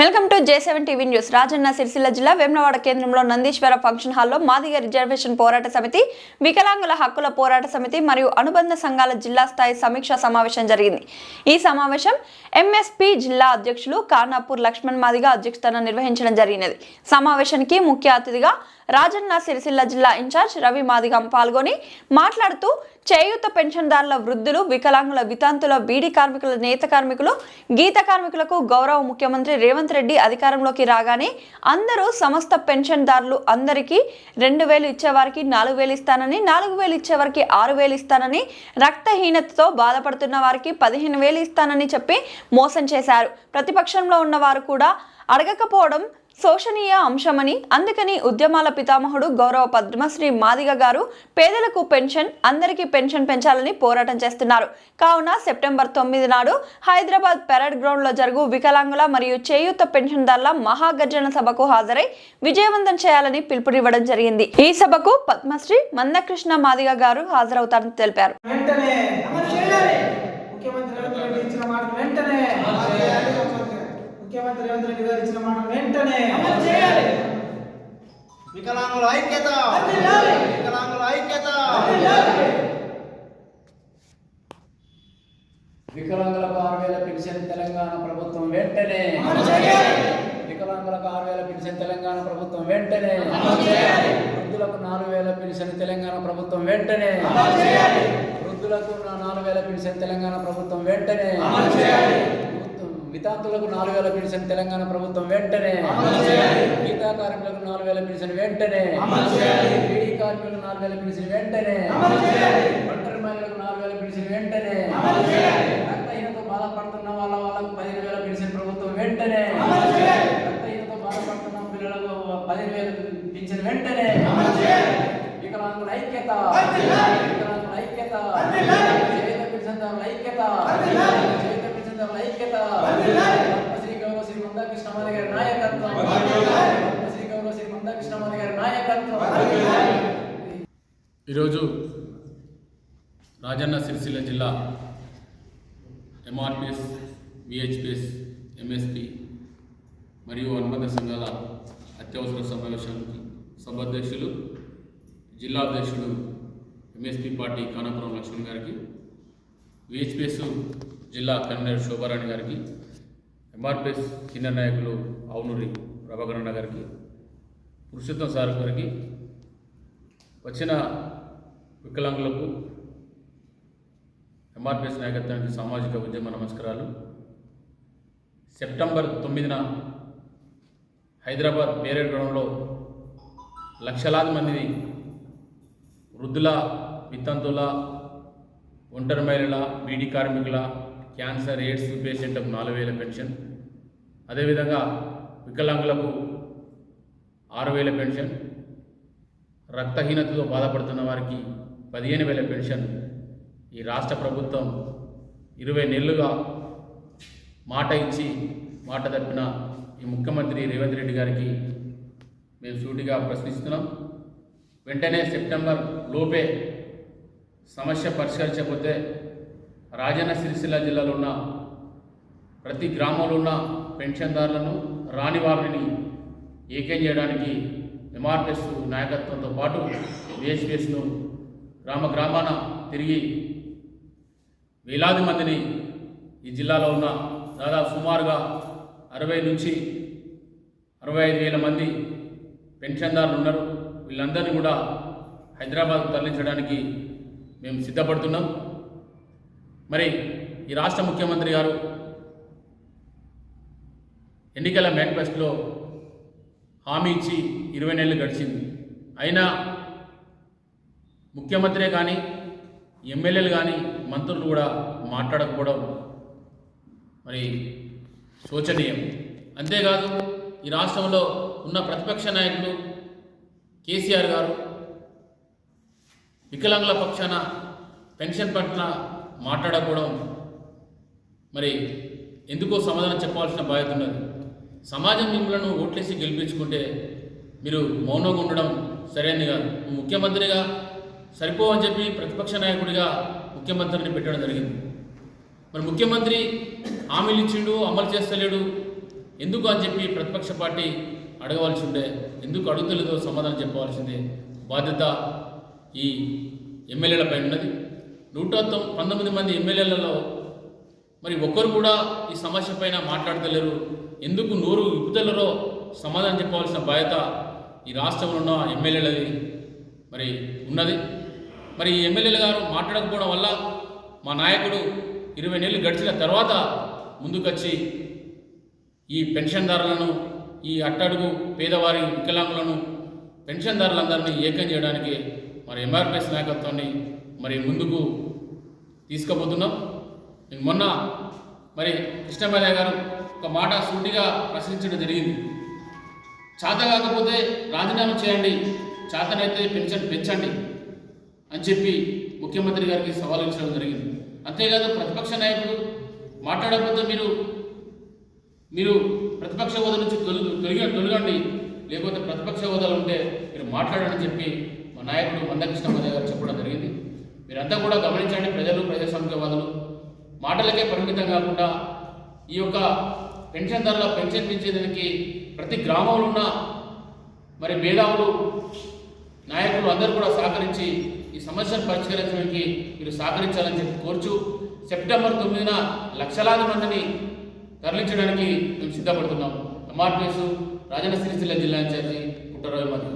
Welcome to J7 TV news. Rajanna Sircilla జిల్లా వేములవాడ కేంద్రంలో Nandeeswara function హాల్లో మాదిగ రిజర్వేషన్ పోరాట సమితి, వికలాంగుల హక్కుల పోరాట సమితి మరియు అనుబంధ సంఘాల జిల్లా స్థాయి సమీక్షా సమావేశం జరిగింది. ఈ సమావేశం ఎంఎస్పీ జిల్లా అధ్యక్షులు కానాపూర్ లక్ష్మణ్ మాదిగ అధ్యక్షతన నిర్వహించడం జరిగినది. సమావేశానికి ముఖ్య అతిథిగా రాజన్న సిరిసిల్ల జిల్లా ఇన్ఛార్జ్ రవి మాదిగం పాల్గొని మాట్లాడుతూ చేయూత పెన్షన్దారుల వృద్ధులు, వికలాంగుల, వితంతుల, బీడీ కార్మికుల, నేత కార్మికులు, గీత కార్మికులకు గౌరవ ముఖ్యమంత్రి రేవంత్ రెడ్డి అధికారంలోకి రాగానే అందరూ సమస్త పెన్షన్దారులు అందరికీ 2000 ఇచ్చేవారికి 4000 ఇస్తానని, 4000 ఇచ్చేవారికి 6000 ఇస్తానని, రక్తహీనతతో బాధపడుతున్న వారికి 15000 ఇస్తానని చెప్పి మోసం చేశారు. ప్రతిపక్షంలో ఉన్నవారు కూడా అడగకపోవడం శోషనీయ అంశమని, అందుకని ఉద్యమాల పితామహుడు గౌరవ పద్మశ్రీ మాదిగ గారు పేదలకు పెన్షన్, అందరికీ పెన్షన్ పెంచాలని పోరాటం చేస్తున్నారు. కావున సెప్టెంబర్ 9 నాడు హైదరాబాద్ పెరడ్ గ్రౌండ్ లో జరుగు వికలాంగుల మరియు చేయూత పెన్షన్దారుల మహాగర్జన సభకు హాజరై విజయవంతం చేయాలని పిలుపునివ్వడం జరిగింది. ఈ సభకు పద్మశ్రీ మందకృష్ణ మాదిగ గారు హాజరవుతారని తెలిపారు. ముఖ్యమంత్రి రేవంత్ రెడ్డి గారు ఇచ్చిన మాట వెంటనే అమలు చేయాలి. వికలాంగుల ఐక్యత, వికలాంగుల ఐక్యత. వికలాంగులకు 6000 పెన్షన్ తెలంగాణ ప్రభుత్వం వెంటనే అమలు చేయాలి. వికలాంగులకు 6000 పెన్షన్ తెలంగాణ ప్రభుత్వం వెంటనే అమలు చేయాలి. వృద్ధులకు 4000 పెన్షన్ తెలంగాణ ప్రభుత్వం వెంటనే అమలు చేయాలి. వృద్ధులకు 4000 పెన్షన్ తెలంగాణ ప్రభుత్వం వెంటనే అమలు చేయాలి. వితాంతులకు 4000 పెన్షన్ తెలంగాణ ప్రభుత్వం వెంటనే అమలు చేయాలి. గీతా కార్మికులకు 4000 పెన్షన్ వెంటనే అమలు చేయాలి. బీడీ కార్మికులకు 4000 పెన్షన్ వెంటనే అమలు చేయాలి. ఒంటరి మహిళలకు 4000 పెన్షన్ వెంటనే అమలు చేయాలి. రక్తహీనతో బాధపడుతున్న వాళ్ళకు 10000 పెన్షన్ ప్రభుత్వం వెంటనే అమలు చేయాలి. రక్తహీనతో బాధపడుతున్న పిల్లలకు 10000 పెన్షన్ వెంటనే అమలు చేయాలి. వికలాంగుల ఐక్యత, వర్ధిల్లాలి. వికలాంగుల ఐక్యత, వర్ధిల్లాలి. చేయూత పెన్షన్దారుల ఐక్యత, వర్ధిల్లాలి. చేయూత పెన్షన్దారుల ఐక్యత, వర్ధిల్లాలి. పద్మశ్రీ గౌరవ శ్రీ మందకృష్ణ మాదిగ గారి నాయకత్వం, వర్ధిల్లాలి. పద్మశ్రీ గౌరవ శ్రీ మందకృష్ణ మాదిగ గారి నాయకత్వం. వర్ధిల్లాలి. ఈరోజు రాజన్న సిరిసిల్ల జిల్లా ఎంఆర్పిఎస్, విహెచ్పిఎస్, ఎంఎస్పి మరియు అనుబంధ సంఘాల అత్యవసర సమావేశానికి సభాధ్యక్షులు, జిల్లా అధ్యక్షుడు ఎంఎస్పి పార్టీ కానాపురం లక్ష్మణ్ గారికి, విహెచ్పిఎస్ జిల్లా కన్వీనర్ శోభారాణి గారికి, ఎంఆర్పిఎస్ సీనియర్ నాయకులు అవునూరి ప్రభాకరణ గారికి, పురుషోత్తం సార్ గారికి, వచ్చిన వికలాంగులకు ఎంఆర్పిఎస్ నాయకత్వానికి సామాజిక ఉద్యమ నమస్కారాలు. సెప్టెంబర్ 9న హైదరాబాద్ పేరేడ్ గ్రౌండ్లో లక్షలాది మంది వృద్ధుల, వితంతుల, ఒంటరి మహిళల, బీడీ కార్మికుల, క్యాన్సర్, ఎయిడ్స్ పేషెంట్లకు 4000 పెన్షన్, అదేవిధంగా వికలాంగులకు 6000 పెన్షన్, రక్తహీనతతో బాధపడుతున్న వారికి 15000 పెన్షన్ ఈ రాష్ట్ర ప్రభుత్వం 20 నెలలుగా మాట ఇచ్చి మాట తప్పిన ఈ ముఖ్యమంత్రి రేవంత్ రెడ్డి గారికి మేము సూటిగా ప్రశ్నిస్తున్నాం. వెంటనే సెప్టెంబర్ లోపే సమస్య పరిష్కరించకపోతే రాజన్న సిరిసిల్ల జిల్లాలో ఉన్న ప్రతి గ్రామంలో ఉన్న పెన్షన్దారులను, రాని వారిని ఏకం చేయడానికి ఎంఆర్పిఎస్ నాయకత్వంతో పాటు విహెచ్పిఎస్ను గ్రామాన తిరిగి వేలాది మందిని ఈ జిల్లాలో ఉన్న దాదాపు సుమారుగా 60 నుంచి 65,000 మంది పెన్షన్దారులు ఉన్నారు. వీళ్ళందరినీ కూడా హైదరాబాద్ తరలించడానికి మేము సిద్ధపడుతున్నాం. మరి ఈ రాష్ట్ర ముఖ్యమంత్రి గారు ఎన్నికల మేనిఫెస్టోలో హామీ ఇచ్చి 20 నెలలు గడిచింది. అయినా ముఖ్యమంత్రే కానీ, ఎమ్మెల్యేలు కానీ, మంత్రులు కూడా మాట్లాడకపోవడం మరి శోచనీయం. అంతేకాదు ఈ రాష్ట్రంలో ఉన్న ప్రతిపక్ష నాయకులు కేసీఆర్ గారు వికలాంగుల పక్షాన పెన్షన్ పట్ల మాట్లాడకపోవడం మరి ఎందుకో సమాధానం చెప్పాల్సిన బాధ్యత ఉన్నది. సమాజం మిమ్మల్ని ఓట్లేసి గెలిపించుకుంటే మీరు మౌనంగా ఉండడం సరైనది కాదు. ముఖ్యమంత్రిగా సరిపోవని చెప్పి ప్రతిపక్ష నాయకుడిగా ముఖ్యమంత్రిని పెట్టడం జరిగింది. మరి ముఖ్యమంత్రి హామీలు ఇచ్చిండు, అమలు చేస్తలేడు, ఎందుకు అని చెప్పి ప్రతిపక్ష పార్టీ అడగవలసి ఉండే, ఎందుకు అడుగుతలేదో సమాధానం చెప్పవలసింది బాధ్యత ఈ ఎమ్మెల్యేలపై ఉన్నది. 119 మంది ఎమ్మెల్యేలలో మరి ఒక్కరు కూడా ఈ సమస్య పైన మాట్లాడతలేరు. ఎందుకు నోరు విప్పుతలేరో సమాధానం చెప్పవలసిన బాధ్యత ఈ రాష్ట్రంలో ఉన్న ఎమ్మెల్యేలది మరి ఉన్నది. మరి ఈ ఎమ్మెల్యేలు గారు మాట్లాడకపోవడం వల్ల మా నాయకుడు 20 నెలలు గడిచిన తర్వాత ముందుకొచ్చి ఈ పెన్షన్దారులను, ఈ అట్టడుగు పేదవారి వికలాంగులను, పెన్షన్దారులందరినీ ఏకం చేయడానికి మరి ఎంఆర్పిఎస్ నాయకత్వాన్ని మరి ముందుకు తీసుకుపోతున్నాం. మొన్న మరి కృష్ణమయ్య గారు ఒక మాట సూటిగా ప్రశ్నించడం జరిగింది. చేత కాకపోతే రాజీనామా చేయండి, చేతనైతే పెన్షన్ పెంచండి అని చెప్పి ముఖ్యమంత్రి గారికి సవాల్ ఇచ్చడం జరిగింది. అంతేకాదు ప్రతిపక్ష నాయకుడు మాట్లాడకపోతే మీరు ప్రతిపక్ష హోదా నుంచి తొలగండి, లేకపోతే ప్రతిపక్ష హోదాలు ఉంటే మీరు మాట్లాడని చెప్పి మా నాయకుడు మందకృష్ణమయ్య గారు చెప్పడం జరిగింది. మీరంతా కూడా గమనించండి, ప్రజలు, ప్రజాస్వామ్యవాదులు మాటలకే పరిమితం కాకుండా ఈ యొక్క పెన్షన్దారుల పెన్షన్ పెంచేదానికి ప్రతి గ్రామంలో ఉన్న మరి మేధావులు, నాయకులు అందరూ కూడా సహకరించి ఈ సమస్యను పరిష్కరించడానికి మీరు సహకరించాలని చెప్పి కోరుచు, సెప్టెంబర్ 9న లక్షలాది మందిని తరలించడానికి మేము సిద్ధపడుతున్నాం. ఎంఆర్పిఎస్ రాజన్న సిరిసిల్ల జిల్లా ఇన్ఛార్జి పుట్టరాజు.